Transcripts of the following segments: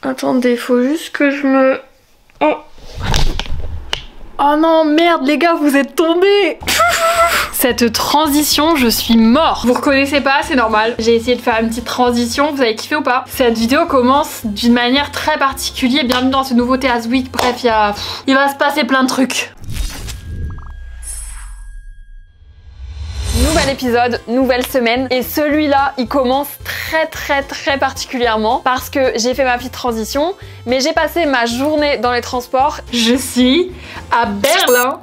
Attendez, faut juste que je me... Oh. Oh non, merde, les gars, vous êtes tombés. Cette transition, je suis mort. Vous reconnaissez pas, c'est normal. J'ai essayé de faire une petite transition, vous avez kiffé ou pas? Cette vidéo commence d'une manière très particulière. Bienvenue dans ce nouveau Théas Week. Bref, il va se passer plein de trucs. Nouvel épisode, nouvelle semaine, et celui-là il commence très particulièrement parce que j'ai fait ma petite transition, mais j'ai passé ma journée dans les transports. Je suis à Berlin.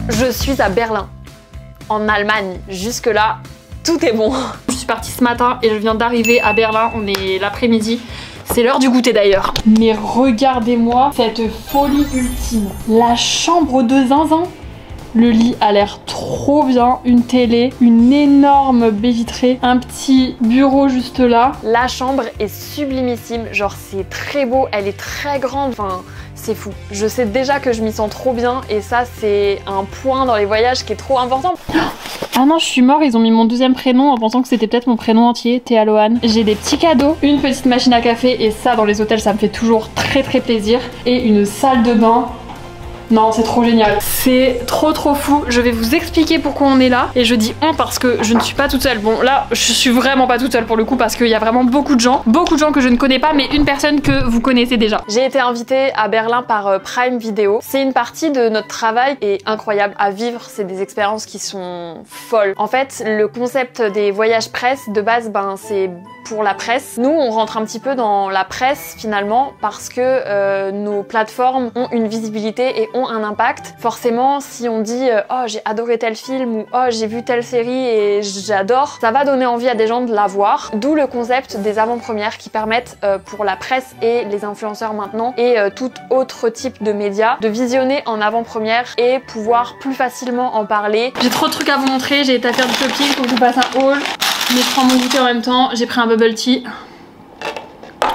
Je suis à Berlin, en Allemagne. Jusque-là, tout est bon. Je suis partie ce matin et je viens d'arriver à Berlin, on est l'après-midi. C'est l'heure du goûter d'ailleurs. Mais regardez-moi cette folie ultime. La chambre de zinzin. Le lit a l'air trop bien. Une télé, une énorme baie vitrée, un petit bureau juste là. La chambre est sublimissime. Genre c'est très beau, elle est très grande. Enfin, c'est fou. Je sais déjà que je m'y sens trop bien et ça c'est un point dans les voyages qui est trop important. Ah non, je suis mort, ils ont mis mon deuxième prénom en pensant que c'était peut-être mon prénom entier, Théa Lohan. J'ai des petits cadeaux, une petite machine à café, et ça dans les hôtels ça me fait toujours très plaisir. Et une salle de bain. Non, c'est trop génial. C'est trop fou. Je vais vous expliquer pourquoi on est là. Et je dis on parce que je ne suis pas toute seule. Bon, là, je suis vraiment pas toute seule pour le coup parce qu'il y a vraiment beaucoup de gens que je ne connais pas, mais une personne que vous connaissez déjà. J'ai été invitée à Berlin par Prime Video. C'est une partie de notre travail et incroyable à vivre. C'est des expériences qui sont folles. En fait, le concept des voyages presse, de base, ben, c'est pour la presse. Nous, on rentre un petit peu dans la presse finalement parce que nos plateformes ont une visibilité et ont un impact. Forcément, si on dit oh j'ai adoré tel film ou oh j'ai vu telle série et j'adore, ça va donner envie à des gens de la voir. D'où le concept des avant-premières qui permettent pour la presse et les influenceurs maintenant et tout autre type de médias de visionner en avant-première et pouvoir plus facilement en parler. J'ai trop de trucs à vous montrer, j'ai été à faire du shopping, faut que je vous passe un haul. Mais je prends mon goûter en même temps, j'ai pris un bubble tea.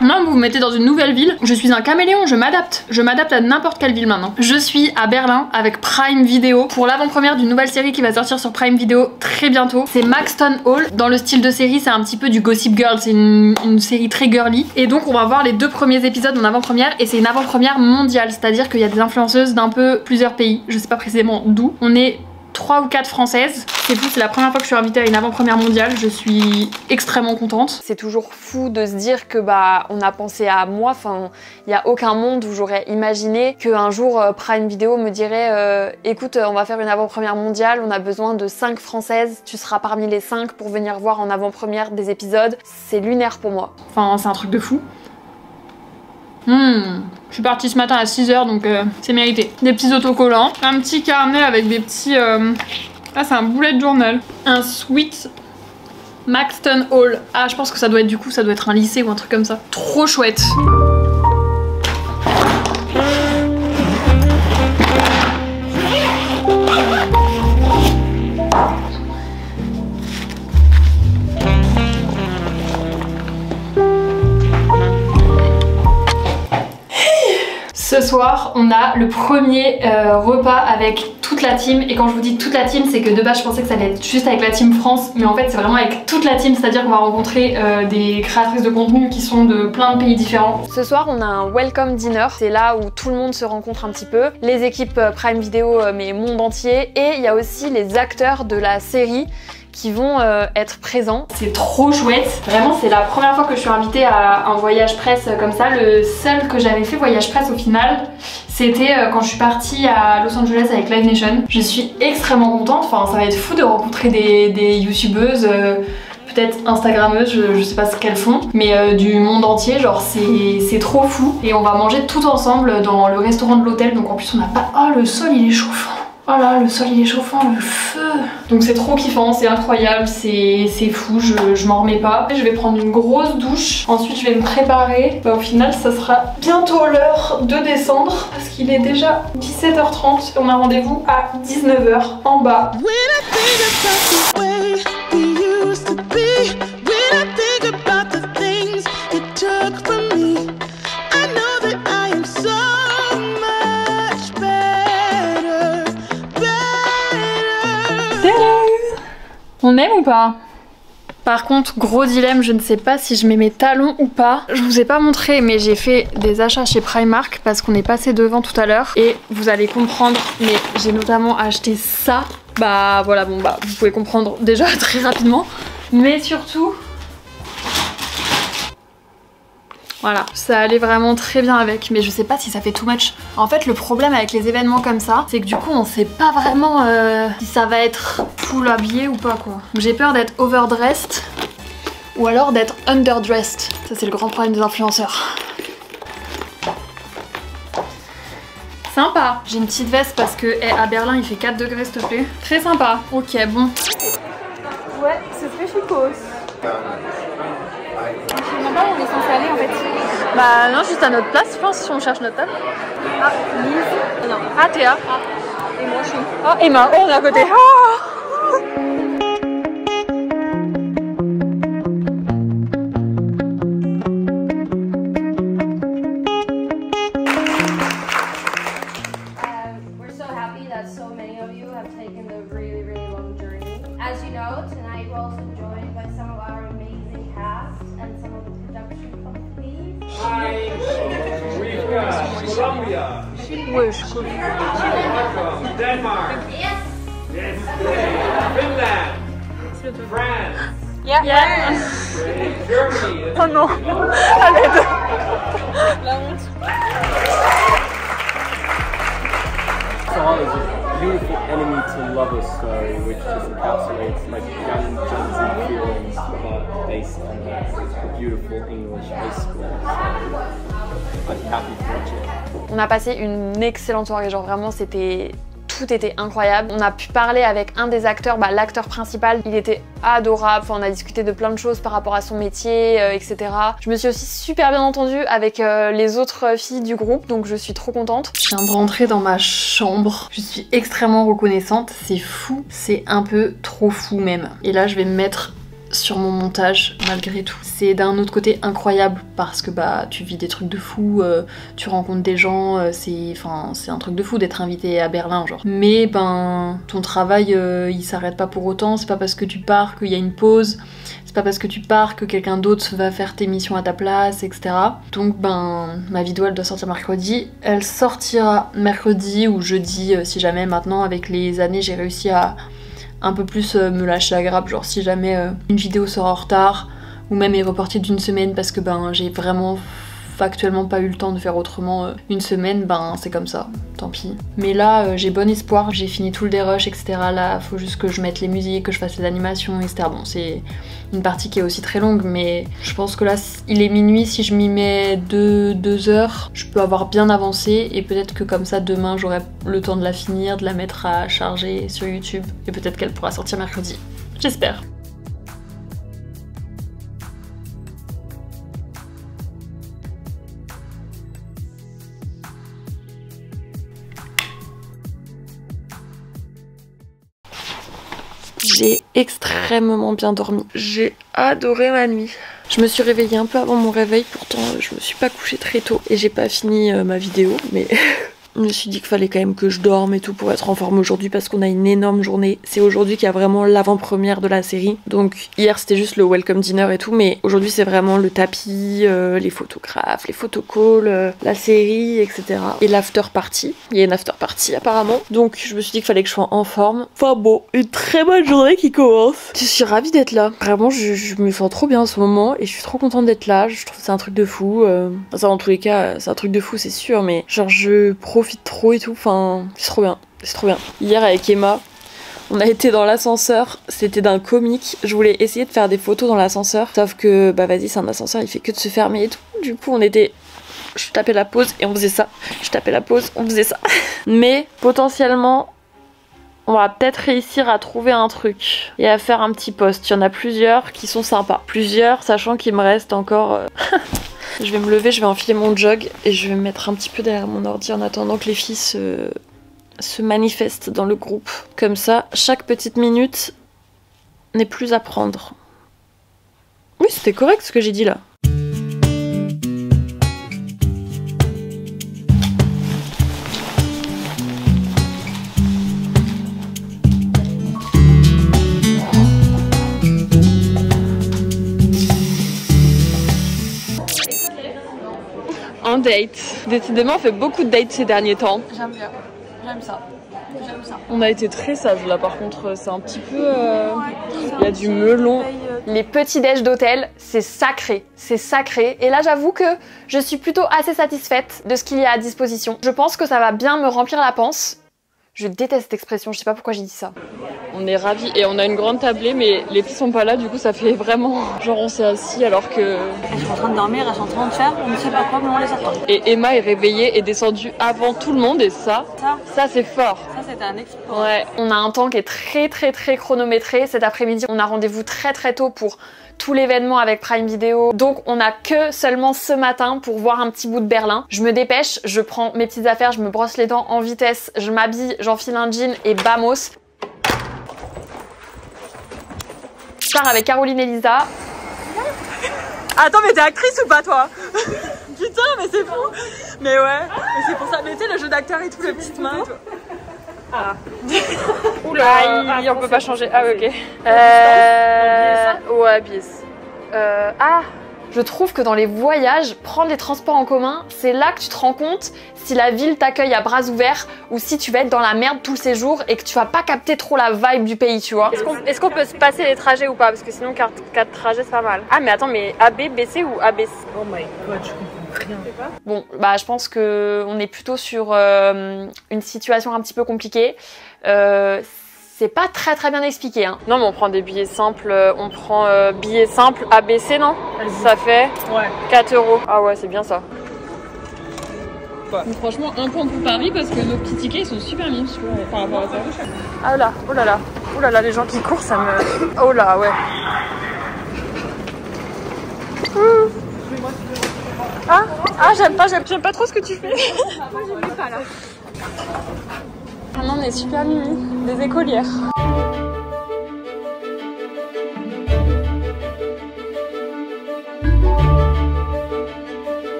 Moi, vous me mettez dans une nouvelle ville, je suis un caméléon, je m'adapte à n'importe quelle ville maintenant. Je suis à Berlin avec Prime Video pour l'avant-première d'une nouvelle série qui va sortir sur Prime Video très bientôt. C'est Maxton Hall. Dans le style de série, c'est un petit peu du Gossip Girl, c'est une série très girly. Et donc on va voir les 2 premiers épisodes en avant-première et c'est une avant-première mondiale, c'est-à-dire qu'il y a des influenceuses d'un peu plusieurs pays, je sais pas précisément d'où. On est 3 ou 4 françaises. C'est fou, c'est la première fois que je suis invitée à une avant-première mondiale, je suis extrêmement contente. C'est toujours fou de se dire que bah on a pensé à moi, enfin il n'y a aucun monde où j'aurais imaginé qu'un jour Prime Video me dirait écoute on va faire une avant-première mondiale, on a besoin de 5 françaises, tu seras parmi les 5 pour venir voir en avant-première des épisodes. C'est lunaire pour moi. Enfin c'est un truc de fou. Je suis partie ce matin à 6 h donc c'est mérité. Des petits autocollants, un petit carnet avec des petits... Ah c'est un bullet journal. Un sweet Maxton Hall. Ah je pense que ça doit être du coup, ça doit être un lycée ou un truc comme ça. Trop chouette. Ce soir, on a le premier repas avec toute la team. Et quand je vous dis toute la team, c'est que de base, je pensais que ça allait être juste avec la team France. Mais en fait, c'est vraiment avec toute la team. C'est-à-dire qu'on va rencontrer des créatrices de contenu qui sont de plein de pays différents. Ce soir, on a un welcome dinner. C'est là où tout le monde se rencontre un petit peu. Les équipes Prime Video, mais monde entier. Et il y a aussi les acteurs de la série qui vont être présents. C'est trop chouette. Vraiment, c'est la première fois que je suis invitée à un voyage presse comme ça. Le seul que j'avais fait voyage presse au final, c'était quand je suis partie à Los Angeles avec Live Nation. Je suis extrêmement contente. Enfin, ça va être fou de rencontrer des youtubeuses, peut-être instagrammeuses, je sais pas ce qu'elles font, mais du monde entier, genre c'est trop fou. Et on va manger tout ensemble dans le restaurant de l'hôtel. Donc en plus, on n'a pas... Oh, le sol, il est chauffant. Oh là, le sol il est chauffant, le feu. Donc c'est trop kiffant, c'est incroyable, c'est fou, je m'en remets pas. Je vais prendre une grosse douche, ensuite je vais me préparer. Bah, au final ça sera bientôt l'heure de descendre parce qu'il est déjà 17 h 30 et on a rendez-vous à 19 h en bas. On aime ou pas? Par contre, gros dilemme, je ne sais pas si je mets mes talons ou pas. Je vous ai pas montré, mais j'ai fait des achats chez Primark parce qu'on est passé devant tout à l'heure. Et vous allez comprendre, mais j'ai notamment acheté ça. Bah voilà, bon bah vous pouvez comprendre déjà très rapidement. Mais surtout... Voilà, ça allait vraiment très bien avec, mais je sais pas si ça fait too much. En fait, le problème avec les événements comme ça, c'est que du coup, on sait pas vraiment si ça va être full habillé ou pas, quoi. J'ai peur d'être overdressed ou alors d'être underdressed. Ça, c'est le grand problème des influenceurs. Sympa. J'ai une petite veste parce que à Berlin, il fait 4 degrés, s'il te plaît. Très sympa. Ok, bon. Ouais, ce serait chicos. Je sais même pas où on est censé aller en fait. Bah non, juste à notre place, je pense, si on cherche notre table. Ah, Lise. Non. Ah, Théa. Et moi, je suis. Oh, Emma. Oh, on est à côté. Oh we're so happy that so many of you have taken the really, really long journey. As you know, tonight we're also joined by some of our amazing cast and some of the production companies. Hi, Colombia. Welcome, Denmark. Yes. Yes. Finland. France. Yeah. Germany. Oh non. Arrête. La honte. Song is a beautiful enemy to lover story which just encapsulates like young Gen Z feelings but based on a beautiful English high school. So I'm happy to watch it. On a passé une excellente soirée, genre vraiment tout était incroyable. On a pu parler avec un des acteurs, bah, l'acteur principal, il était adorable, enfin, on a discuté de plein de choses par rapport à son métier, etc. Je me suis aussi super bien entendue avec les autres filles du groupe, donc je suis trop contente. Je viens de rentrer dans ma chambre, je suis extrêmement reconnaissante, c'est fou, c'est un peu trop fou même. Et là je vais me mettre sur mon montage malgré tout. C'est d'un autre côté incroyable parce que bah tu vis des trucs de fou, tu rencontres des gens, c'est un truc de fou d'être invité à Berlin genre. Mais ben ton travail il s'arrête pas pour autant, c'est pas parce que tu pars qu'il y a une pause, c'est pas parce que tu pars que quelqu'un d'autre va faire tes missions à ta place, etc. Donc ben ma vidéo elle doit sortir mercredi, elle sortira mercredi ou jeudi si jamais. Maintenant avec les années j'ai réussi à un peu plus me lâcher la grappe, genre si jamais une vidéo sort en retard ou même est reportée d'une semaine parce que ben j'ai vraiment factuellement pas eu le temps de faire autrement une semaine, ben c'est comme ça, tant pis. Mais là j'ai bon espoir, j'ai fini tout le dérush, etc. Là faut juste que je mette les musiques, que je fasse les animations, etc. Bon c'est une partie qui est aussi très longue, mais je pense que là il est minuit, si je m'y mets 2 heures, je peux avoir bien avancé et peut-être que comme ça demain j'aurai le temps de la finir, de la mettre à charger sur YouTube et peut-être qu'elle pourra sortir mercredi. J'espère. J'ai extrêmement bien dormi. J'ai adoré ma nuit. Je me suis réveillée un peu avant mon réveil, pourtant je me suis pas couchée très tôt et j'ai pas fini ma vidéo, mais je me suis dit qu'il fallait quand même que je dorme et tout pour être en forme aujourd'hui parce qu'on a une énorme journée. C'est aujourd'hui qu'il y a vraiment l'avant-première de la série. Donc hier c'était juste le welcome dinner et tout, mais aujourd'hui c'est vraiment le tapis, les photographes, les photocalls, la série, etc. Et l'after party. Il y a une after party apparemment. Donc je me suis dit qu'il fallait que je sois en forme. Enfin bon, une très bonne journée qui commence. Je suis ravie d'être là. Vraiment je me sens trop bien en ce moment et je suis trop contente d'être là. Je trouve que c'est un truc de fou. Ça dans tous les cas c'est un truc de fou c'est sûr, mais genre je profite trop et tout, enfin c'est trop bien, c'est trop bien. Hier avec Emma, on a été dans l'ascenseur, c'était d'un comique, je voulais essayer de faire des photos dans l'ascenseur, sauf que bah vas-y c'est un ascenseur, il fait que de se fermer et tout, du coup on était... Je tapais la pause et on faisait ça, je tapais la pause, on faisait ça. Mais potentiellement on va peut-être réussir à trouver un truc et à faire un petit post. Il y en a plusieurs qui sont sympas, plusieurs sachant qu'il me reste encore... Je vais me lever, je vais enfiler mon jog et je vais me mettre un petit peu derrière mon ordi en attendant que les filles se manifestent dans le groupe. Comme ça, chaque petite minute n'est plus à prendre. Oui, c'était correct ce que j'ai dit là. date. Décidément, on fait beaucoup de dates ces derniers temps. J'aime bien. J'aime ça. J'aime ça. On a été très sages là, par contre, c'est un petit peu... Il y a du melon. Les petits déj d'hôtel, c'est sacré, c'est sacré. Et là, j'avoue que je suis plutôt assez satisfaite de ce qu'il y a à disposition. Je pense que ça va bien me remplir la panse. Je déteste cette expression, je sais pas pourquoi j'ai dit ça. On est ravis et on a une grande tablée, mais les filles sont pas là, du coup ça fait vraiment genre on s'est assis alors que... Elles sont en train de dormir, elles sont en train de faire, on ne sait pas quoi, mais on les attend. Et Emma est réveillée et descendue avant tout le monde et ça c'est fort. Ça c'était un exploit. Ouais, on a un temps qui est très chronométré. Cet après-midi, on a rendez-vous très tôt pour tout l'événement avec Prime Video. Donc on a que seulement ce matin pour voir un petit bout de Berlin. Je me dépêche, je prends mes petites affaires, je me brosse les dents en vitesse, je m'habille, j'enfile un jean et bamos. Je pars avec Caroline et Lisa. Attends, mais t'es actrice ou pas toi? Putain, mais c'est fou. Mais ouais, mais c'est pour ça. Mais tu sais, le jeu d'acteur et tout, les petites mains. Ah. Oula, on peut pas changer. Ah ok. Ouais, bis. Je trouve que dans les voyages, prendre les transports en commun, c'est là que tu te rends compte si la ville t'accueille à bras ouverts ou si tu vas être dans la merde tout le séjour et que tu vas pas capter trop la vibe du pays, tu vois. Est-ce qu'on peut se passer les trajets ou pas? Parce que sinon, 4 trajets, c'est pas mal. Ah, mais attends, mais AB, BC ou ABC? Oh my god, je comprends rien. Bon, bah je pense qu'on est plutôt sur une situation un petit peu compliquée. C'est pas très bien expliqué, hein. Non, mais on prend des billets simples, on prend billets simples ABC, non? Ça fait 4 €. Ah ouais, c'est bien ça. Donc, franchement, un point pour Paris parce que nos petits tickets ils sont super mimes par rapport à ça. Ah là, oh là là, les gens qui courent, ça me... Oh là, ouais. J'aime pas trop ce que tu fais. Moi, j'aime pas là. Maintenant, on est super mimi, des écolières.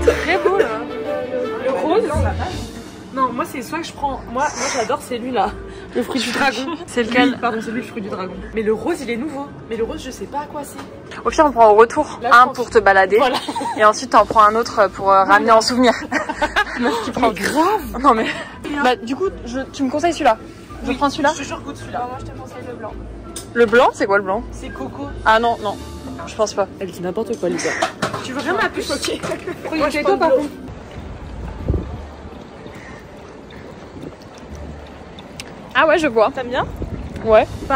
C'est très beau là. Le rose. Non, moi c'est soit que je prends. Moi j'adore celui-là. Le fruit du dragon. C'est lequel? Pardon, c'est lui le fruit du dragon. Mais le rose il est nouveau. Mais le rose je sais pas à quoi c'est. Au pire, on prend au retour un pour te balader. Voilà. Et ensuite, t'en prends un autre pour ramener en souvenir. Qui prend grave. Non mais. Bah, du coup, tu me conseilles celui-là? Je prends celui-là? Je goûte celui-là. Moi je te conseille le blanc. Le blanc, c'est quoi le blanc? C'est coco. Ah non, je pense pas. Elle dit n'importe quoi, Lisa. Tu veux rien ma puce? Ok. Moi, je toi par contre. Ah ouais, je vois. T'aimes bien? Ouais. C'est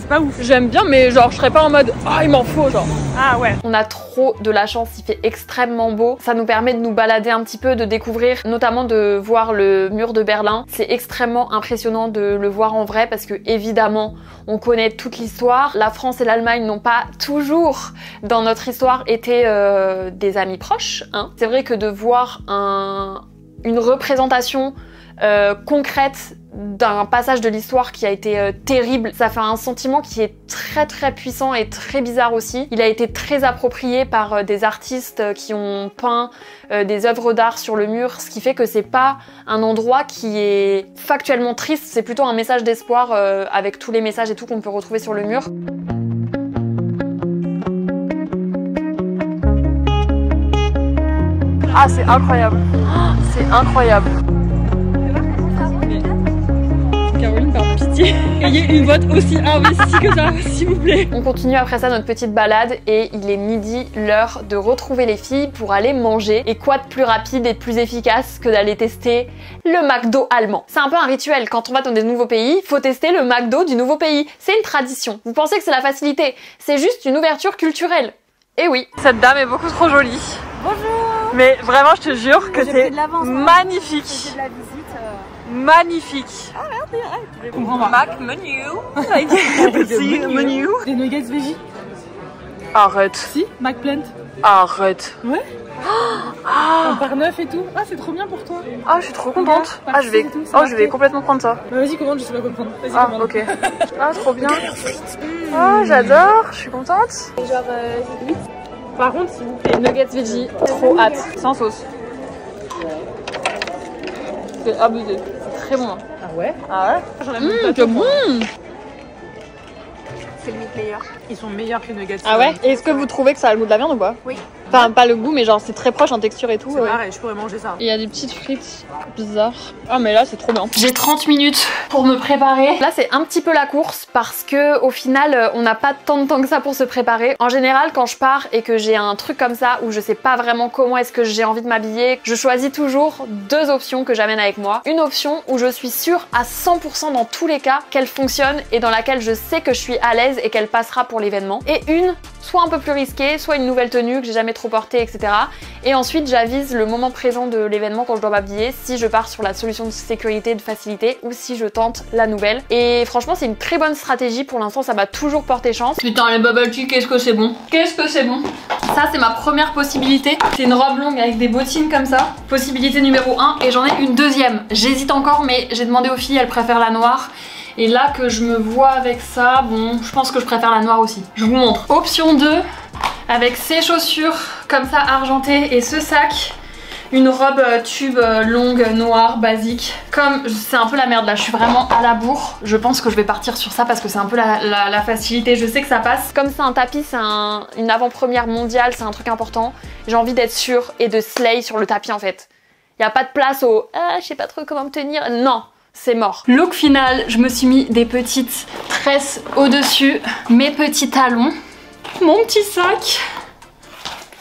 pas ouf. J'aime bien, mais genre, je serais pas en mode il m'en faut, genre. Ah ouais. On a trop de la chance, il fait extrêmement beau. Ça nous permet de nous balader un petit peu, de découvrir, notamment de voir le mur de Berlin. C'est extrêmement impressionnant de le voir en vrai parce que, évidemment, on connaît toute l'histoire. La France et l'Allemagne n'ont pas toujours, dans notre histoire, été des amis proches, hein. C'est vrai que de voir une représentation concrète d'un passage de l'histoire qui a été terrible, ça fait un sentiment qui est très puissant et très bizarre aussi. Il a été très approprié par des artistes qui ont peint des œuvres d'art sur le mur, ce qui fait que c'est pas un endroit qui est factuellement triste, c'est plutôt un message d'espoir avec tous les messages et tout qu'on peut retrouver sur le mur. Ah, c'est incroyable. C'est incroyable. Caroline, par pitié, ayez une boîte aussi investie que ça, s'il vous plaît. On continue après ça notre petite balade et il est midi, l'heure de retrouver les filles pour aller manger. Et quoi de plus rapide et de plus efficace que d'aller tester le McDo allemand? C'est un peu un rituel, quand on va dans des nouveaux pays, faut tester le McDo du nouveau pays. C'est une tradition. Vous pensez que c'est la facilité? C'est juste une ouverture culturelle. Et oui, cette dame est beaucoup trop jolie. Bonjour. Mais vraiment, je te jure que c'est magnifique. J'ai de la visite. Magnifique. Ah ouais, On prend Mac menu. petit menu. Des nuggets veggie. Arrête. Si, McPlant. Arrête. Ouais. Un par 9 et tout. Ah, c'est trop bien pour toi. Ah, je suis trop contente. Ah, je vais complètement prendre ça. Vas-y, commande, je sais pas quoi prendre. Vas-y, Ah, commande. ok. Ah, trop bien. Oh, j'adore. Je suis contente. Genre 8. Par contre, s'il vous plaît, nuggets veggie, trop hâte. Sans sauce. C'est abusé. C'est très bon. Ah ouais? Ah ouais? C'est bon. C'est limite meilleur. Ils sont meilleurs que les nuggets. Ah ouais? Et est-ce que vous trouvez que ça a le goût de la viande ou pas? Oui. Enfin, pas le goût, mais genre c'est très proche en texture et tout. C'est pareil, je pourrais manger ça. Il y a des petites frites bizarres. Ah, mais là, c'est trop bien. J'ai 30 minutes pour me préparer. Là, c'est un petit peu la course parce que au final, on n'a pas tant de temps que ça pour se préparer. En général, quand je pars et que j'ai un truc comme ça où je sais pas vraiment comment est-ce que j'ai envie de m'habiller, je choisis toujours deux options que j'amène avec moi. Une option où je suis sûre à 100% dans tous les cas qu'elle fonctionne et dans laquelle je sais que je suis à l'aise et qu'elle passera pour l'événement. Et une, soit un peu plus risquée, soit une nouvelle tenue que j'ai jamais trop portée, etc. Et ensuite, j'avise le moment présent de l'événement quand je dois m'habiller, si je pars sur la solution de sécurité, de facilité, ou si je tente la nouvelle. Et franchement, c'est une très bonne stratégie. Pour l'instant, ça m'a toujours porté chance. Putain, les bubble tea, qu'est-ce que c'est bon. Qu'est-ce que c'est bon. Ça, c'est ma première possibilité. C'est une robe longue avec des bottines comme ça. Possibilité numéro 1. Et j'en ai une deuxième. J'hésite encore, mais j'ai demandé aux filles, elles préfèrent la noire. Et là que je me vois avec ça, bon, je pense que je préfère la noire aussi. Je vous montre. Option 2, avec ces chaussures comme ça argentées et ce sac. Une robe tube longue, noire, basique. Comme c'est un peu la merde là, je suis vraiment à la bourre. Je pense que je vais partir sur ça parce que c'est un peu la facilité. Je sais que ça passe. Comme c'est un tapis, c'est une avant-première mondiale, c'est un truc important. J'ai envie d'être sûre et de slay sur le tapis en fait. Il n'y a pas de place au ah, je sais pas trop comment me tenir. Non, c'est mort. Look final, je me suis mis des petites tresses au-dessus, mes petits talons, mon petit sac.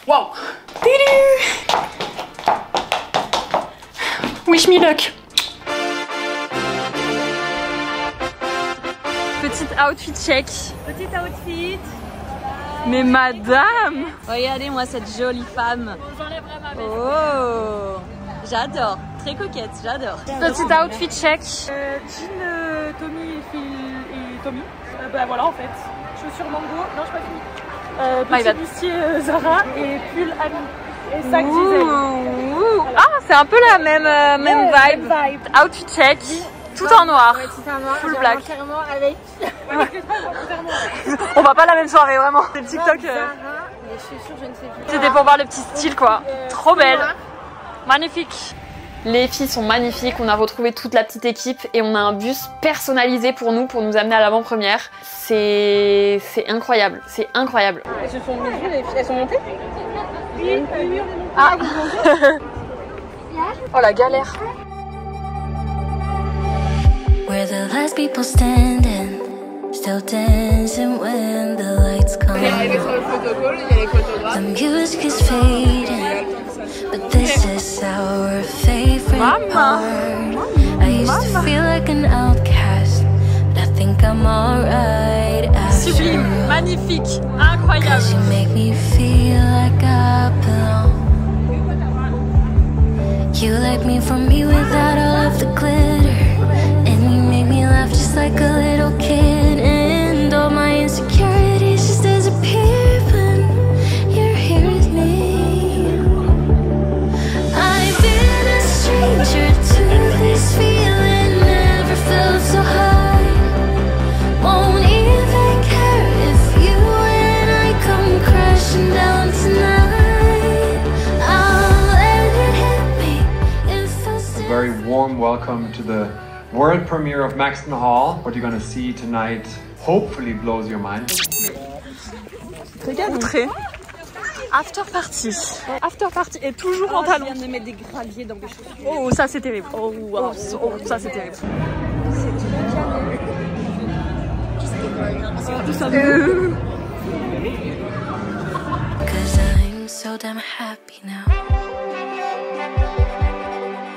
Wow. Wish me luck. Petite outfit check. Petit outfit. Mais madame, Regardez-moi cette jolie femme. j'enlèverai ma veste. Oh, j'adore. Très coquette, j'adore. Petit outfit check. Jean Tommy et Tommy. Bah voilà en fait. Chaussures Mango. Non, je pas fini. Petit bustier Zara et pull Ami. Et sac Gisèle. Voilà. Ah, c'est un peu la même vibe. Outfit check. Tout en noir. Ouais, tout en noir. Full black. Carrément avec. On va pas la même soirée vraiment. C'est TikTok. Zara, les chaussures, je ne sais plus. C'était pour voir le petit style quoi. Trop belle. Magnifique. Les filles sont magnifiques, on a retrouvé toute la petite équipe et on a un bus personnalisé pour nous amener à l'avant-première. C'est incroyable, c'est incroyable. Elles se sont mises, les filles, elles sont montées. Oui, on est monté. Ah. Oh la galère. Where the last people standing, still dancing when the lights come. The music is fading, but this is our favorite part. I used to feel like an outcast, but I think I'm alright after. Sublime, magnifique, incroyable. 'Cause you make me feel like I belong. You light me from me without all of the glitter, and you make me laugh just like a little kid, and all my insecurities just disappear when you're here with me. I've been a stranger to this feeling, never felt so high. Won't even care if you and I come crashing down tonight. I'll let it hit me if I still. Very warm welcome to the world premiere of Maxton Hall. What you're gonna see tonight hopefully blows your mind. Regarde, très. After party. After party et toujours en talons. Je viens de mettre des graviers dans mes chaussures. Oh, ça c'est terrible. Oh, wow. Oh, ça c'est terrible. Cause I'm so damn happy now.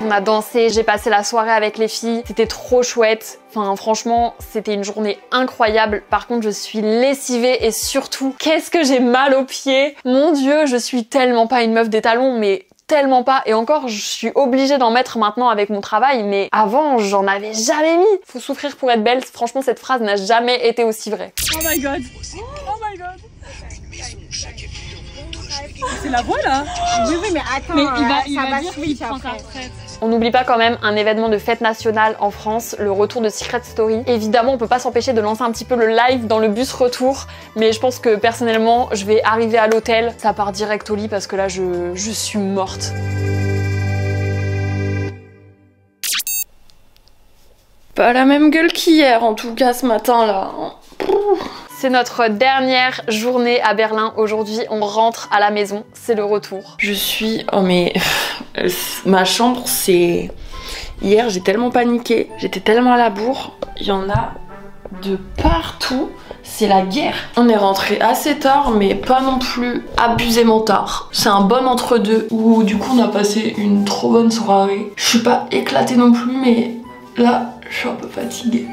On a dansé, j'ai passé la soirée avec les filles, c'était trop chouette. Enfin franchement, c'était une journée incroyable. Par contre, je suis lessivée et surtout, qu'est-ce que j'ai mal aux pieds. Mon Dieu, je suis tellement pas une meuf des talons, mais tellement pas. Et encore, je suis obligée d'en mettre maintenant avec mon travail, mais avant, j'en avais jamais mis. Faut souffrir pour être belle. Franchement, cette phrase n'a jamais été aussi vraie. Oh my god. Oh my god. C'est la voix là. Oui, mais attends, Mais ça va switch après. On n'oublie pas quand même un événement de fête nationale en France, le retour de Secret Story. Évidemment, on peut pas s'empêcher de lancer un petit peu le live dans le bus retour, mais je pense que personnellement, je vais arriver à l'hôtel, ça part direct au lit parce que là, je suis morte. Pas la même gueule qu'hier, en tout cas ce matin là. C'est notre dernière journée à Berlin. Aujourd'hui, on rentre à la maison. C'est le retour. Je suis... Oh mais... Ma chambre, c'est... Hier, j'ai tellement paniqué. J'étais tellement à la bourre. Il y en a de partout. C'est la guerre. On est rentré assez tard, mais pas non plus abusément tard. C'est un bon entre-deux où du coup on a passé une trop bonne soirée. Je suis pas éclatée non plus, mais là, je suis un peu fatiguée.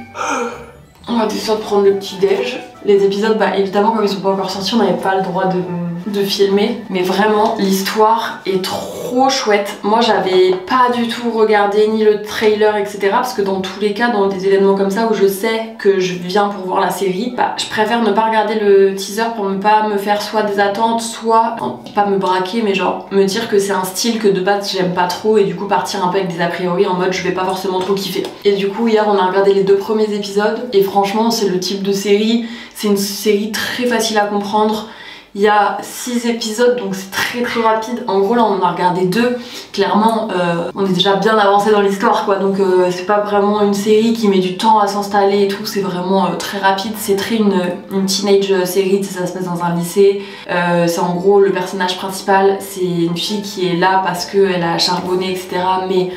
On va descendre prendre le petit déj. Les épisodes, bah évidemment comme ils sont pas encore sortis, on n'avait pas le droit de filmer. Mais vraiment, l'histoire est trop chouette. Moi j'avais pas du tout regardé ni le trailer etc. Parce que dans tous les cas, dans des événements comme ça où je sais que je viens pour voir la série, bah je préfère ne pas regarder le teaser pour ne pas me faire soit des attentes, soit, non, pas me braquer, mais genre me dire que c'est un style que de base j'aime pas trop. Et du coup partir un peu avec des a priori en mode je vais pas forcément trop kiffer. Et du coup hier on a regardé les 2 premiers épisodes. Et franchement c'est le type de série... C'est une série très facile à comprendre. Il y a 6 épisodes donc c'est très rapide. En gros là on en a regardé 2. Clairement on est déjà bien avancé dans l'histoire quoi. Donc c'est pas vraiment une série qui met du temps à s'installer et tout. C'est vraiment très rapide. C'est très une teenage série. Ça se passe dans un lycée. C'est en gros le personnage principal. C'est une fille qui est là parce qu'elle a charbonné etc. Mais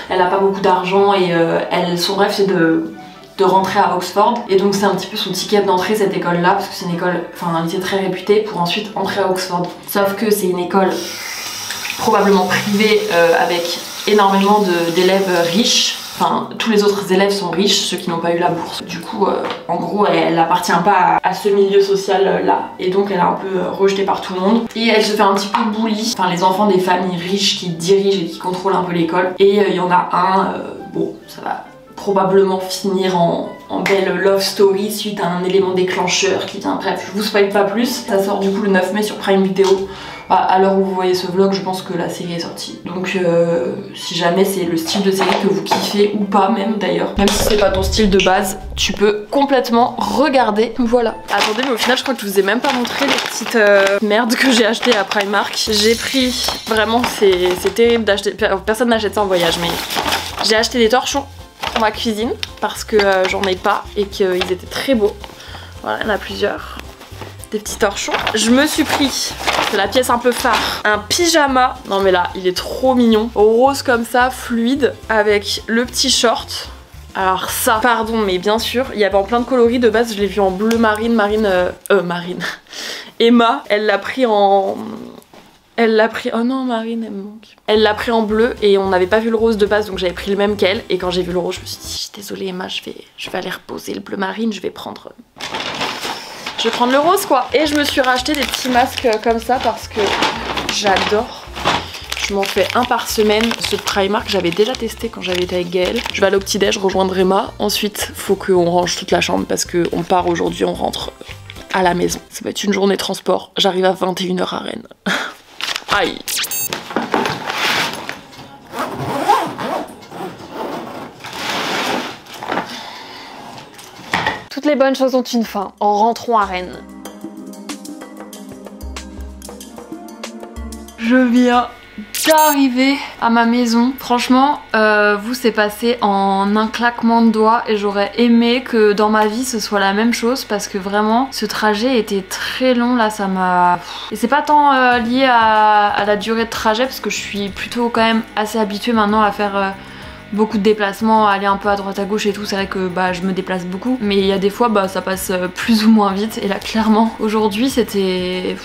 elle a pas beaucoup d'argent et son rêve c'est de rentrer à Oxford et donc c'est un petit peu son ticket d'entrée cette école là parce que c'est une école, enfin un lycée très réputé pour ensuite entrer à Oxford. Sauf que c'est une école probablement privée avec énormément d'élèves riches. Enfin, tous les autres élèves sont riches, ceux qui n'ont pas eu la bourse. Du coup, en gros, elle n'appartient pas à ce milieu social-là. Et donc, elle est un peu rejetée par tout le monde. Et elle se fait un petit peu bully. Enfin, les enfants des familles riches qui dirigent et qui contrôlent un peu l'école. Et il y en a un, bon, ça va probablement finir en belle love story suite à un élément déclencheur qui vient, bref, je vous spoil pas plus. Ça sort du coup le 9 mai sur Prime Video. À l'heure où vous voyez ce vlog, je pense que la série est sortie. Donc si jamais c'est le style de série que vous kiffez ou pas même d'ailleurs, même si c'est pas ton style de base, tu peux complètement regarder. Voilà. Attendez, mais au final je crois que je vous ai même pas montré les petites merdes que j'ai achetées à Primark. J'ai pris, vraiment c'est terrible d'acheter, personne n'achète ça en voyage, mais j'ai acheté des torchons pour ma cuisine parce que j'en ai pas et qu'ils étaient très beaux. Voilà, il y en a plusieurs. Des petits torchons. Je me suis pris, c'est la pièce un peu phare, un pyjama. Non mais là, il est trop mignon. Rose comme ça, fluide, avec le petit short. Alors ça, pardon, mais bien sûr, il y avait en plein de coloris. De base, je l'ai vu en bleu marine. Emma, elle l'a pris en... oh non, Marine elle me manque. Elle l'a pris en bleu et on n'avait pas vu le rose de base donc j'avais pris le même qu'elle. Et quand j'ai vu le rose je me suis dit désolée Emma, je vais aller reposer le bleu marine, je vais prendre le rose quoi. Et je me suis racheté des petits masques comme ça parce que j'adore. Je m'en fais un par semaine. Ce Primark j'avais déjà testé quand j'avais été avec Gaëlle. Je vais aller au petit déj rejoindre Emma. Ensuite faut qu'on range toute la chambre parce qu'on part aujourd'hui, on rentre à la maison. Ça va être une journée de transport. J'arrive à 21 h à Rennes. Aïe. Toutes les bonnes choses ont une fin. Rentrons à Rennes. Je viens d'arriver à ma maison. Franchement, vous c'est passé en un claquement de doigts et j'aurais aimé que dans ma vie ce soit la même chose parce que vraiment ce trajet était très long là, ça m'a... Et c'est pas tant lié à la durée de trajet parce que je suis plutôt quand même assez habituée maintenant à faire beaucoup de déplacements, aller un peu à droite à gauche et tout. C'est vrai que bah, je me déplace beaucoup mais il y a des fois bah, ça passe plus ou moins vite et là clairement aujourd'hui c'était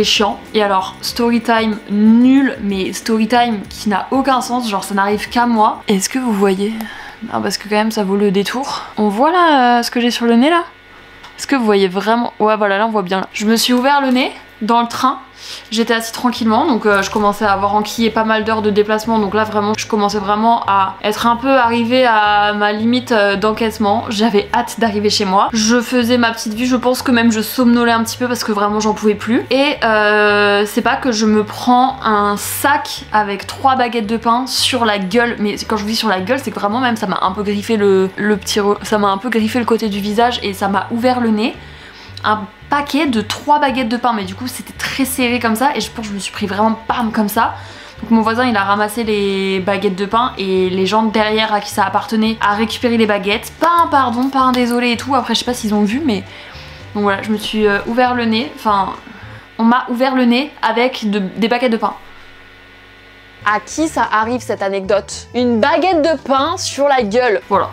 chiant. Et alors story time nul, mais story time qui n'a aucun sens, genre ça n'arrive qu'à moi. Est-ce que vous voyez? Non, parce que quand même ça vaut le détour. On voit là ce que j'ai sur le nez là? Est-ce que vous voyez vraiment? Ouais voilà, là on voit bien là. Je me suis ouvert le nez dans le train. J'étais assise tranquillement donc je commençais à avoir enquillé pas mal d'heures de déplacement donc là vraiment je commençais vraiment à être un peu arrivée à ma limite d'encaissement. J'avais hâte d'arriver chez moi. Je faisais ma petite vie, je pense que même je somnolais un petit peu parce que vraiment j'en pouvais plus. Et c'est pas que je me prends un sac avec 3 baguettes de pain sur la gueule, mais quand je vous dis sur la gueule c'est que vraiment même ça m'a un peu griffé ça m'a un peu griffé le côté du visage et ça m'a ouvert le nez. Un paquet de 3 baguettes de pain mais du coup c'était très serré comme ça et je pense que je me suis pris vraiment bam comme ça. Donc mon voisin il a ramassé les baguettes de pain et les gens derrière à qui ça appartenait a récupéré les baguettes. Pas un pardon, pas un désolé et tout, après je sais pas s'ils ont vu mais Donc voilà, je me suis ouvert le nez, enfin on m'a ouvert le nez avec des baguettes de pain. À qui ça arrive cette anecdote? Une baguette de pain sur la gueule. Voilà.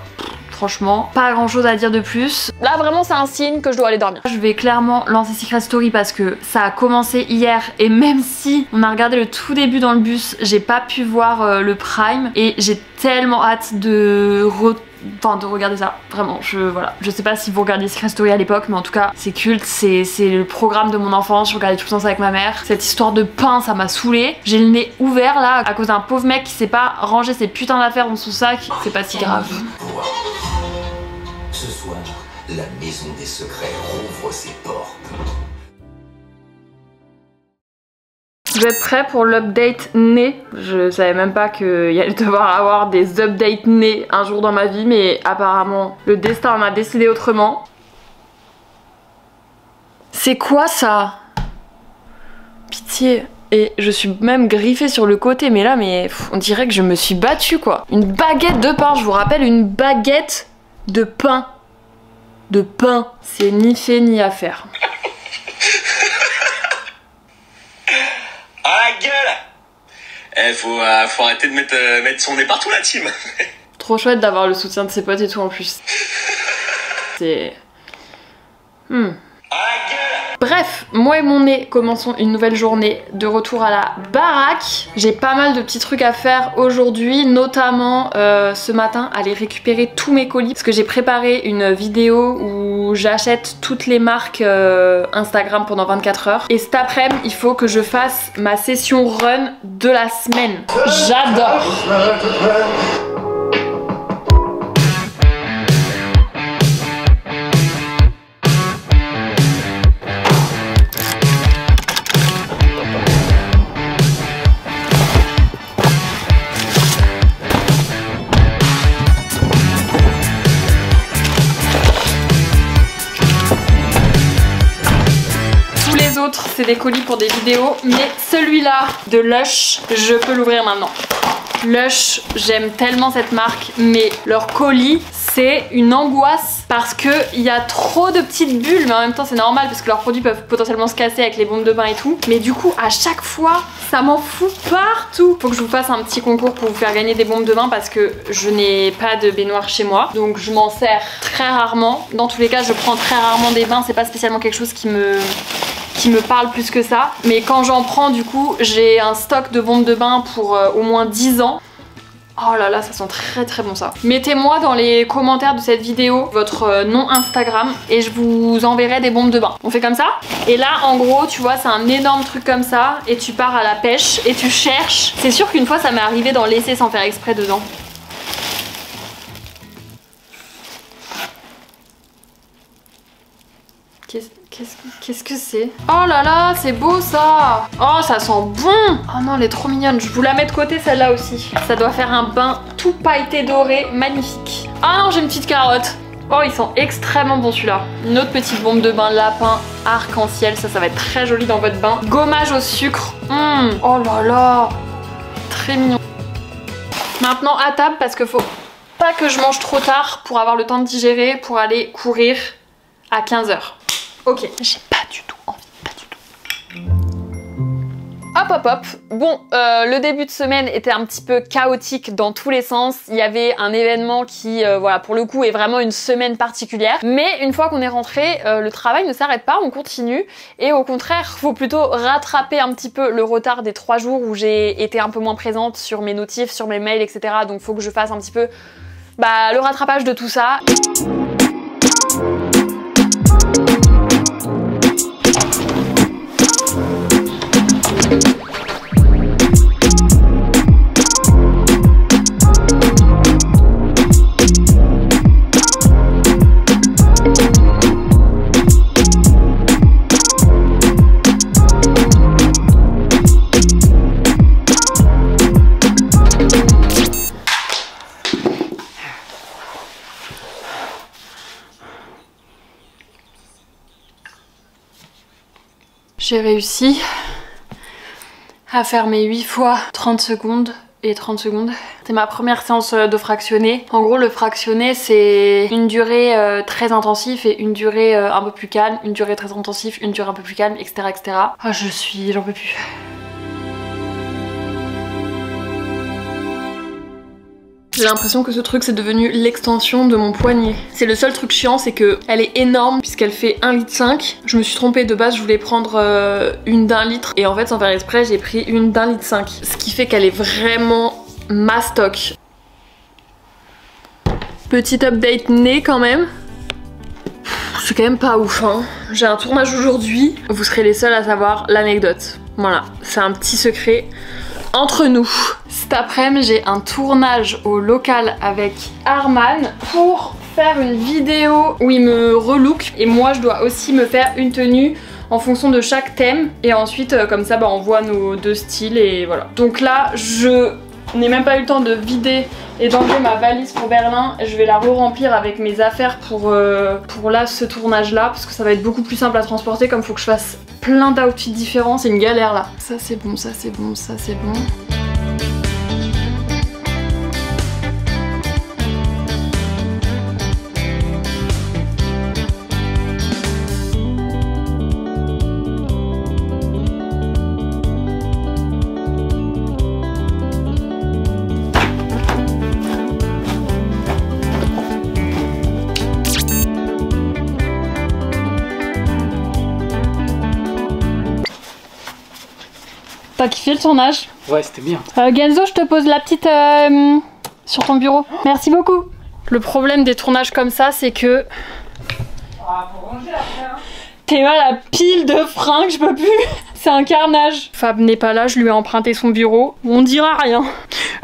Franchement, pas grand chose à dire de plus. Là vraiment c'est un signe que je dois aller dormir. Je vais clairement lancer Secret Story parce que ça a commencé hier et même si on a regardé le tout début dans le bus, j'ai pas pu voir le prime et j'ai tellement hâte de regarder ça. Vraiment, voilà. Je sais pas si vous regardiez Secret Story à l'époque, mais en tout cas c'est culte, c'est le programme de mon enfance, je regardais tout le temps ça avec ma mère. Cette histoire de pain, ça m'a saoulée. J'ai le nez ouvert là à cause d'un pauvre mec qui sait pas ranger ses putains d'affaires dans son sac. C'est pas si grave. Ce soir, la maison des secrets rouvre ses portes. Je vais être prêt pour l'update nez. Je savais même pas qu'il allait devoir avoir des updates nez un jour dans ma vie, mais apparemment le destin en a décidé autrement. C'est quoi ça? Pitié. Et je suis même griffée sur le côté, mais là, on dirait que je me suis battue quoi. Une baguette de pain, je vous rappelle, une baguette de pain. De pain. C'est ni fait ni à faire. Ah la gueule! Faut arrêter de mettre son nez partout la team. Trop chouette d'avoir le soutien de ses potes et tout en plus. C'est... Bref, moi et mon nez commençons une nouvelle journée de retour à la baraque. J'ai pas mal de petits trucs à faire aujourd'hui, notamment ce matin aller récupérer tous mes colis parce que j'ai préparé une vidéo où j'achète toutes les marques Instagram pendant 24 heures. Et cet après-midi, il faut que je fasse ma session run de la semaine. J'adore! C'est des colis pour des vidéos, mais celui-là de Lush, je peux l'ouvrir maintenant. Lush, j'aime tellement cette marque, mais leur colis, c'est une angoisse parce qu'il y a trop de petites bulles, mais en même temps c'est normal parce que leurs produits peuvent potentiellement se casser avec les bombes de bain et tout. Mais du coup, à chaque fois, ça m'en fout partout. Faut que je vous fasse un petit concours pour vous faire gagner des bombes de bain parce que je n'ai pas de baignoire chez moi, donc je m'en sers très rarement. Dans tous les cas, je prends très rarement des bains, c'est pas spécialement quelque chose qui me parle plus que ça, mais quand j'en prends du coup j'ai un stock de bombes de bain pour au moins 10 ans. Oh là là, ça sent très très bon ça. Mettez-moi dans les commentaires de cette vidéo votre nom Instagram et je vous enverrai des bombes de bain. On fait comme ça? Et là en gros tu vois c'est un énorme truc comme ça et tu pars à la pêche et tu cherches. C'est sûr qu'une fois ça m'est arrivé d'en laisser sans faire exprès dedans. Qu'est-ce que c'est? Oh là là, c'est beau ça! Oh, ça sent bon! Oh non, elle est trop mignonne. Je vous la mets de côté celle-là aussi. Ça doit faire un bain tout pailleté doré, magnifique. Ah non, j'ai une petite carotte. Oh, ils sont extrêmement bons celui-là. Une autre petite bombe de bain lapin arc-en-ciel. Ça va être très joli dans votre bain. Gommage au sucre. Oh là là! Très mignon. Maintenant à table parce qu'il faut pas que je mange trop tard pour avoir le temps de digérer pour aller courir à 15 h. Ok, j'ai pas du tout envie, pas du tout. Hop hop hop. Bon, le début de semaine était un petit peu chaotique dans tous les sens. Il y avait un événement qui, voilà, pour le coup est vraiment une semaine particulière. Mais une fois qu'on est rentré, le travail ne s'arrête pas, on continue. Et au contraire, faut plutôt rattraper un petit peu le retard des 3 jours où j'ai été un peu moins présente sur mes notifs, sur mes mails, etc. Donc faut que je fasse un petit peu le rattrapage de tout ça. J'ai réussi à faire mes 8 fois 30 secondes et 30 secondes. C'est ma première séance de fractionné. En gros le fractionné c'est une durée très intensive et une durée un peu plus calme, une durée très intensive, une durée un peu plus calme, etc. etc. Ah j'en peux plus. J'ai l'impression que ce truc c'est devenu l'extension de mon poignet. C'est le seul truc chiant, c'est que elle est énorme puisqu'elle fait 1,5 litre. Je me suis trompée, de base je voulais prendre une d'1 litre et en fait sans faire exprès j'ai pris une d'1,5 litre. Ce qui fait qu'elle est vraiment mastoc. Petit update nez quand même. C'est quand même pas ouf hein. J'ai un tournage aujourd'hui, vous serez les seuls à savoir l'anecdote. Voilà, c'est un petit secret entre nous. Cet après-midi, j'ai un tournage au local avec Arman pour faire une vidéo où il me relook et moi je dois aussi me faire une tenue en fonction de chaque thème et ensuite comme ça on voit nos deux styles et voilà. Donc là je n'ai même pas eu le temps de vider et d'enlever ma valise pour Berlin. Je vais la re-remplir avec mes affaires pour là ce tournage là parce que ça va être beaucoup plus simple à transporter comme il faut que je fasse plein d'outfits différents, c'est une galère là. Ça c'est bon, ça c'est bon, ça c'est bon. T'as kiffé le tournage? Ouais, c'était bien. Genzo, je te pose la petite sur ton bureau. Merci beaucoup. Le problème des tournages comme ça, c'est que... faut ranger après, hein. T'es mal à pile de fringues, je peux plus. C'est un carnage. Fab n'est pas là, je lui ai emprunté son bureau. On dira rien.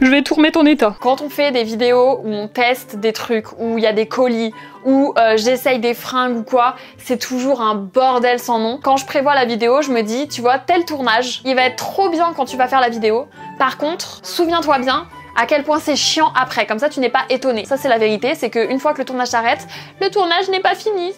Je vais tout remettre en état. Quand on fait des vidéos où on teste des trucs, où il y a des colis, où j'essaye des fringues ou quoi, c'est toujours un bordel sans nom. Quand je prévois la vidéo, je me dis, tu vois, tel tournage, il va être trop bien quand tu vas faire la vidéo. Par contre, souviens-toi bien à quel point c'est chiant après, comme ça tu n'es pas étonné. Ça c'est la vérité, c'est qu'une fois que le tournage s'arrête, le tournage n'est pas fini.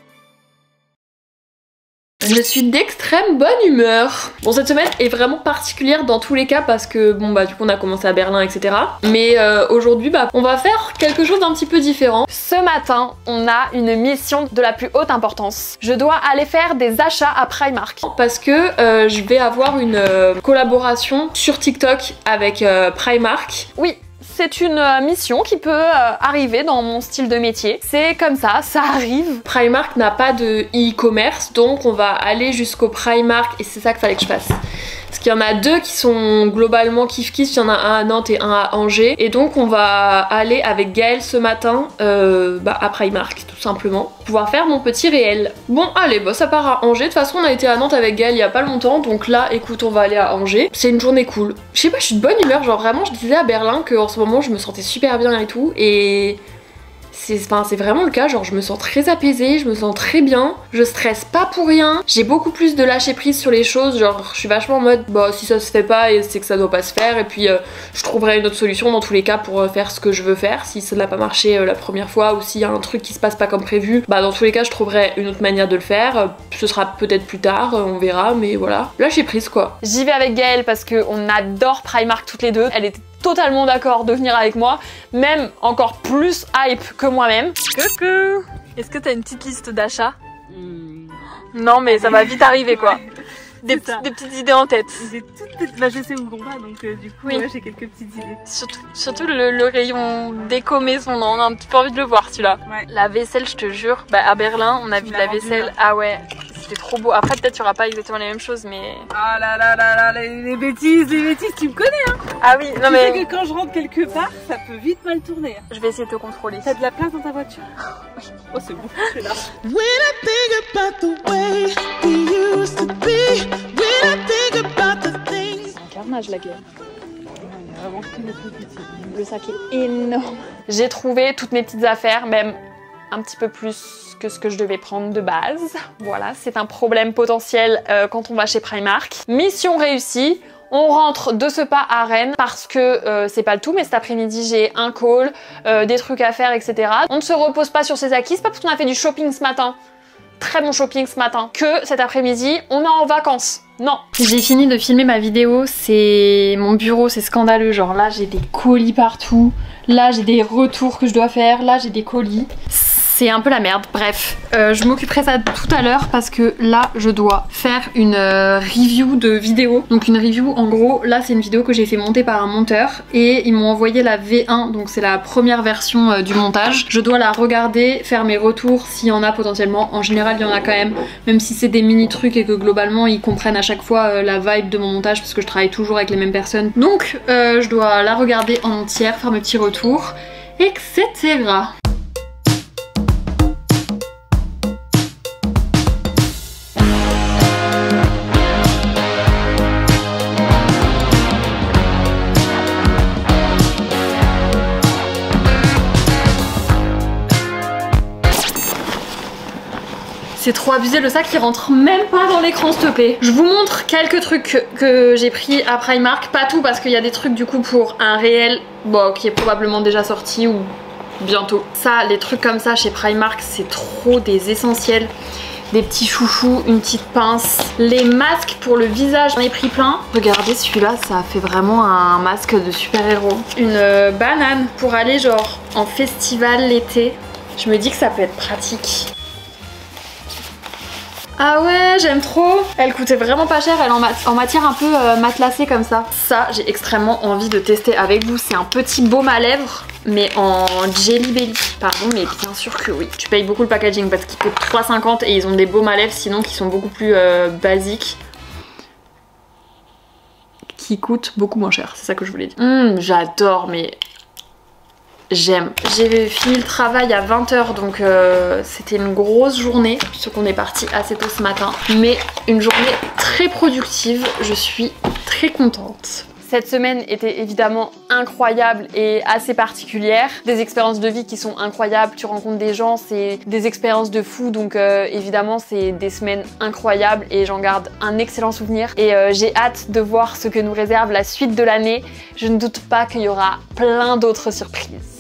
Je suis d'extrême bonne humeur. Bon, cette semaine est vraiment particulière dans tous les cas parce que bon bah du coup on a commencé à Berlin etc. Mais aujourd'hui on va faire quelque chose d'un petit peu différent. Ce matin on a une mission de la plus haute importance. Je dois aller faire des achats à Primark parce que je vais avoir une collaboration sur TikTok avec Primark. Oui. C'est une mission qui peut arriver dans mon style de métier. C'est comme ça arrive. Primark n'a pas de e-commerce, donc on va aller jusqu'au Primark et c'est ça qu'il fallait que je fasse. Parce qu'il y en a deux qui sont globalement kiff-kiff, il y en a un à Nantes et un à Angers. Et donc on va aller avec Gaëlle ce matin à Primark tout simplement, pour pouvoir faire mon petit réel. Bon allez, ça part à Angers. De toute façon on a été à Nantes avec Gaëlle il y a pas longtemps, donc là écoute on va aller à Angers. C'est une journée cool. Je sais pas, je suis de bonne humeur, genre vraiment je disais à Berlin qu'en ce moment je me sentais super bien et tout et... c'est vraiment le cas, genre je me sens très apaisée, je me sens très bien, je stresse pas pour rien, j'ai beaucoup plus de lâcher prise sur les choses, genre je suis vachement en mode bah si ça se fait pas c'est que ça doit pas se faire et puis je trouverai une autre solution dans tous les cas pour faire ce que je veux faire, si ça n'a pas marché la première fois ou s'il y a un truc qui se passe pas comme prévu, bah dans tous les cas je trouverai une autre manière de le faire, ce sera peut-être plus tard, on verra mais voilà, lâcher prise quoi. J'y vais avec Gaëlle parce qu'on adore Primark toutes les deux, elle était totalement d'accord de venir avec moi, même encore plus hype que moi-même. Coucou! Est-ce que t'as une petite liste d'achats? Non mais ça va vite arriver quoi. Des petites idées en tête. J'ai toutes petites... je sais où on va donc du coup oui. Ouais, j'ai quelques petites idées. Surtout le rayon déco maison, on a un petit peu envie de le voir celui-là. Ouais. La vaisselle je te jure, à Berlin on a vu de la vaisselle, ah ouais. C'était trop beau. Après peut-être tu auras pas exactement les mêmes choses mais... Ah là là là là, les bêtises, tu me connais hein. Ah oui, non mais... Tu sais que quand je rentre quelque part, ça peut vite mal tourner. Je vais essayer de te contrôler. T'as de la place dans ta voiture? Oui. Oh c'est bon, je suis là. C'est un carnage la gueule. Le sac est énorme. J'ai trouvé toutes mes petites affaires, même un petit peu plus que ce que je devais prendre de base. Voilà, c'est un problème potentiel quand on va chez Primark. Mission réussie. On rentre de ce pas à Rennes parce que c'est pas le tout, mais cet après-midi j'ai un call, des trucs à faire, etc. On ne se repose pas sur ses acquis, c'est pas parce qu'on a fait du shopping ce matin très bon shopping ce matin que cet après-midi, on est en vacances. Non. J'ai fini de filmer ma vidéo, c'est mon bureau, c'est scandaleux. Genre là, j'ai des colis partout. Là, j'ai des retours que je dois faire. Là, j'ai des colis. C'est un peu la merde. Bref, je m'occuperai ça tout à l'heure parce que là, je dois faire une review de vidéo. Donc une review, en gros, là, c'est une vidéo que j'ai fait monter par un monteur et ils m'ont envoyé la V1, donc c'est la première version du montage. Je dois la regarder, faire mes retours s'il y en a potentiellement. En général, il y en a quand même si c'est des mini trucs et que globalement, ils comprennent à chaque fois la vibe de mon montage parce que je travaille toujours avec les mêmes personnes. Donc, je dois la regarder en entière, faire mes petits retours, etc. C'est trop abusé, le sac il rentre même pas dans l'écran s'il te plaît. Je vous montre quelques trucs que j'ai pris à Primark, pas tout parce qu'il y a des trucs du coup pour un réel, bon qui est probablement déjà sorti ou bientôt. Ça, les trucs comme ça chez Primark c'est trop des essentiels. Des petits chouchous, une petite pince, les masques pour le visage, j'en ai pris plein. Regardez celui-là, ça fait vraiment un masque de super-héros. Une banane pour aller genre en festival l'été. Je me dis que ça peut être pratique. Ah ouais, j'aime trop. Elle coûtait vraiment pas cher, elle en matière un peu matelassée comme ça. Ça, j'ai extrêmement envie de tester avec vous. C'est un petit baume à lèvres, mais en Jelly Belly. Pardon, mais bien sûr que oui. Tu payes beaucoup le packaging parce qu'il coûte 3,50 et ils ont des baumes à lèvres sinon qui sont beaucoup plus basiques. Qui coûtent beaucoup moins cher, c'est ça que je voulais dire. J'adore, mais... J'aime. J'ai fini le travail à 20 h donc c'était une grosse journée puisque qu'on est parti assez tôt ce matin. Mais une journée très productive, je suis très contente. Cette semaine était évidemment incroyable et assez particulière. Des expériences de vie qui sont incroyables, tu rencontres des gens, c'est des expériences de fou donc évidemment c'est des semaines incroyables et j'en garde un excellent souvenir. Et j'ai hâte de voir ce que nous réserve la suite de l'année. Je ne doute pas qu'il y aura plein d'autres surprises.